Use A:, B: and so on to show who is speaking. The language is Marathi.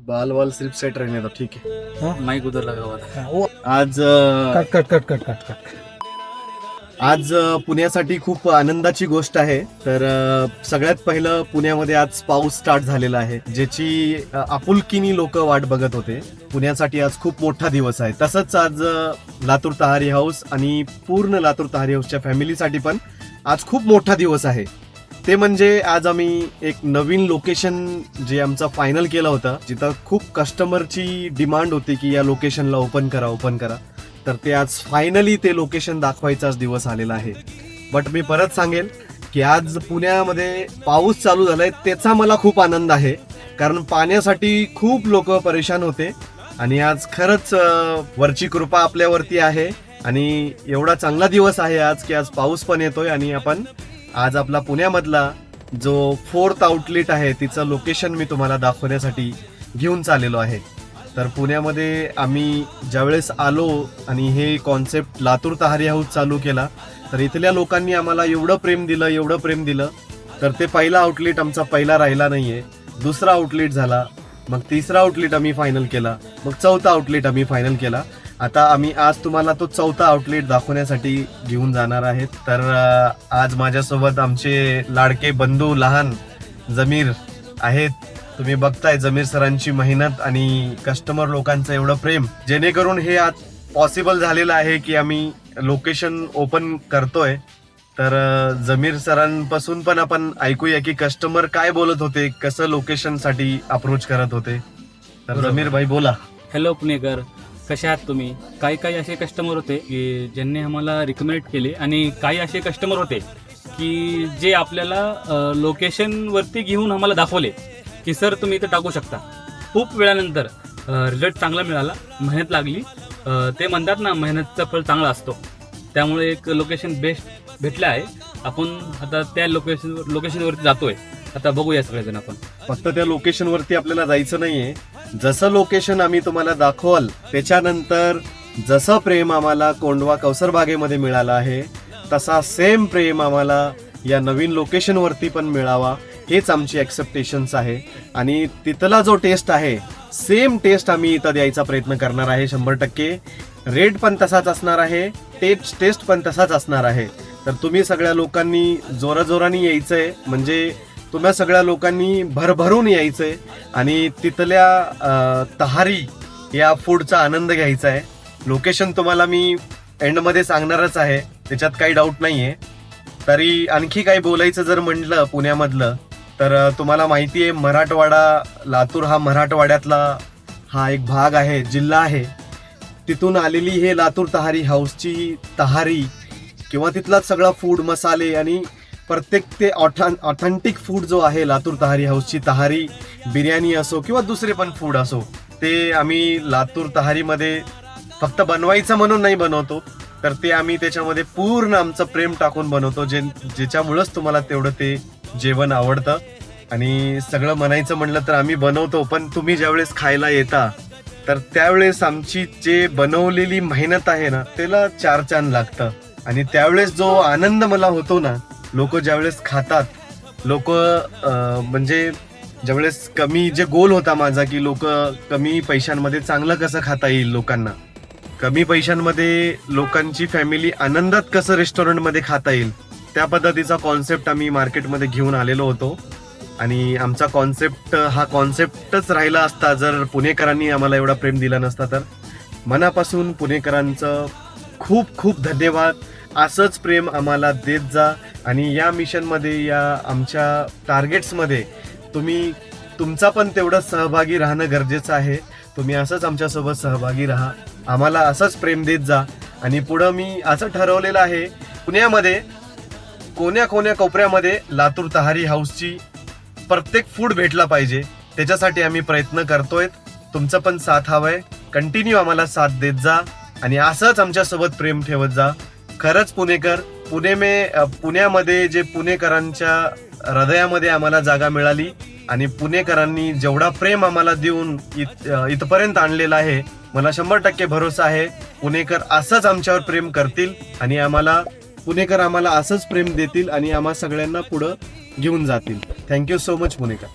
A: बाल वाल सिर्फ सेट रहने दो, ठीक है।
B: माइक उधर लगा हुआ था।
A: आज
C: कट
A: आज पुण्यासाठी खूप आनंदाची गोष्ट आहे। तर सगळ्यात पहिलं पुण्यामध्ये आज पाऊस स्टार्ट झालेला आहे, ज्याची आपुलकीनी लोक वाट बघत होते। पुण्यासाठी आज खूप मोठा दिवस आहे। तसंच आज लातूर तहारी हाऊस आणि पूर्ण लातूर तहारी हाऊसच्या फॅमिलीसाठी पण आज खूप मोठा दिवस आहे। ते म्हणजे आज आम्ही एक नवीन लोकेशन जे आमचं फायनल केलं होतं, जिथं खूप कस्टमरची डिमांड होती की या लोकेशनला ओपन करा। तर ते आज फायनली ते लोकेशन दाखवायचाच दिवस आलेला आहे। बट मी परत सांगेन की आज पुण्यामध्ये पाऊस चालू झालाय, त्याचा मला खूप आनंद आहे, कारण पाण्यासाठी खूप लोक परेशान होते आणि आज खरंच वरची कृपा आपल्यावरती आहे आणि एवढा चांगला दिवस आहे आज की आज पाऊस पण येतोय आणि आपण आज आपला पुण्यामधला जो 4th आउटलेट आहे तिचं लोकेशन मी तुम्हाला दाखवण्यासाठी घेऊन चाललेलो आहे। तर पुण्यामध्ये आम्ही ज्यावेळेस आलो आणि हे कॉन्सेप्ट लातूर तहारी हाऊस चालू केला, तर इथल्या लोकांनी आम्हाला एवढं प्रेम दिलं, तर ते पहिला आउटलेट आमचा पहिला राहिला नाहीये, दुसरा आउटलेट झाला, मग तिसरा आउटलेट आम्ही फायनल केला, मग चौथा आउटलेट आम्ही फायनल केला। आता आम्ही आज तुम्हाला तो चौथा आउटलेट दाखवण्यासाठी घेऊन जाणार आहेत। तर आज माझ्यासोबत आमचे लाडके बंधू लहान जमीर आहेत। तुम्ही बघताय जमीर सरांची मेहनत आणि कस्टमर लोकांचं एवढं प्रेम, जेणेकरून हे आज पॉसिबल झालेलं आहे की आम्ही लोकेशन ओपन करतोय। तर जमीर सरांपासून पण आपण ऐकूया की कस्टमर काय बोलत होते, कसं लोकेशनसाठी अप्रोच करत होते। तर जमीर भाई बोला।
B: हॅलो पुणेकर, कसे आहात तुम्ही? काही असे कस्टमर होते की ज्यांनी आम्हाला रिकमेंड केले आणि काही असे कस्टमर होते की जे आपल्याला लोकेशनवरती घेऊन आम्हाला दाखवले की सर तुम्ही इथं टाकू शकता। खूप वेळानंतर रिझल्ट चांगला मिळाला, मेहनत लागली, ते म्हणतात ना मेहनतचं फळ चांगलं असतो, त्यामुळे एक लोकेशन बेस्ट भेटलं आहे। आपण आता त्या लोकेशनवरती जातोय, आता बघूया सगळेजण आपण।
A: फक्त त्या लोकेशनवरती आपल्याला जायचं नाहीये, जसं लोकेशन आम्ही तुम्हाला दाखवाल त्याच्यानंतर जसं प्रेम आम्हाला कोंडवा कौसर बागेमध्ये मिळालं आहे, तसा सेम प्रेम आम्हाला या नवीन लोकेशनवरती पण मिळावा, हेच आमची एक्सेप्टेशन्स आहे। आणि तिथला जो टेस्ट आहे सेम टेस्ट आम्ही इथं द्यायचा प्रयत्न करणार आहे 100%। रेट पण तसाच असणार आहे, टेस्ट पण तसाच असणार आहे। तर तुम्ही सगळ्या लोकांनी जोराजोराने यायचंय, म्हणजे तुम्हा सगळ्या लोकांनी भरभरून यायचंय आणि तिथल्या तहारी या फूडचा आनंद घ्यायचा आहे। लोकेशन तुम्हाला मी एंडमध्ये सांगणारच आहे, त्याच्यात काही डाऊट नाहीये। तरी आणखी काही बोलायचं जर म्हटलं पुण्यामधलं, तर तुम्हाला माहिती आहे मराठवाडा, लातूर हा मराठवाड्यातला हा एक भाग आहे, जिल्हा आहे। तिथून आलेली हे लातूर तहारी हाऊसची तहारी किंवा तिथला सगळा फूड मसाले आणि प्रत्येक ते ऑथेंटिक फूड जो आहे लातूर तहारी हाऊसची तहारी, बिर्याणी असो किंवा दुसरे पण फूड असो, ते आम्ही लातूर तहारीमध्ये फक्त बनवायचं म्हणून नाही बनवतो, तर ते आम्ही त्याच्यामध्ये पूर्ण आमचं प्रेम टाकून बनवतो, ज्याच्यामुळेच तुम्हाला तेवढं ते जेवण आवडतं। आणि सगळं म्हणायचं म्हणलं तर आम्ही बनवतो, पण तुम्ही ज्यावेळेस खायला येता तर त्यावेळेस आमची जे बनवलेली मेहनत आहे ना, त्याला 4 चांद लागतं। आणि त्यावेळेस जो आनंद मला होतो ना, लोक ज्यावेळेस खातात, लोक म्हणजे ज्यावेळेस कमी जे गोल होता माझा की लोक कमी पैशांमध्ये चांगलं कसं खाता येईल, लोकांना कमी पैशांमध्ये लोकांची फॅमिली आनंदात कसं रेस्टॉरंटमध्ये खाता येईल, त्या पद्धतीचा कॉन्सेप्ट आम्ही मार्केटमध्ये घेऊन आलेलो होतो। आणि आमचा कॉन्सेप्ट हा कॉन्सेप्टच राहिला असता जर पुणेकरांनी आम्हाला एवढा प्रेम दिला नसता। तर मनापासून पुणेकरांचं खूप खूप धन्यवाद। असंच प्रेम आम्हाला देत जा आणि या मिशनमध्ये, या आमच्या टार्गेट्समध्ये तुमचा पण तेवढं सहभागी राहणं गरजेचं आहे। तुम्ही असंच आमच्यासोबत सहभागी राहा, आम्हाला असंच प्रेम देत जा। आणि पुढं मी असं ठरवलेलं आहे, पुण्यामध्ये कोण्या कोपऱ्यामध्ये लातूर तहारी हाऊसची प्रत्येक फूड भेटला पाहिजे, त्याच्यासाठी आम्ही प्रयत्न करतोय। तुमचं पण साथ हवंय, कंटिन्यू आम्हाला साथ देत जा आणि असंच आमच्यासोबत प्रेम ठेवत जा। खरंच पुणेकर, पुण्यामध्ये जे पुणेकरांच्या हृदयामध्ये आम्हाला जागा मिळाली आणि पुणेकरांनी जेवढा प्रेम आम्हाला देऊन इथपर्यंत आणलेला आहे, मला 100% भरोसा आहे पुणेकर असंच आमच्यावर प्रेम करतील आणि पुणेकर आम्हाला असंच प्रेम देतील आणि आम्हा सगळ्यांना पुढं घेऊन जातील। थँक्यू सो मच पुणेकर।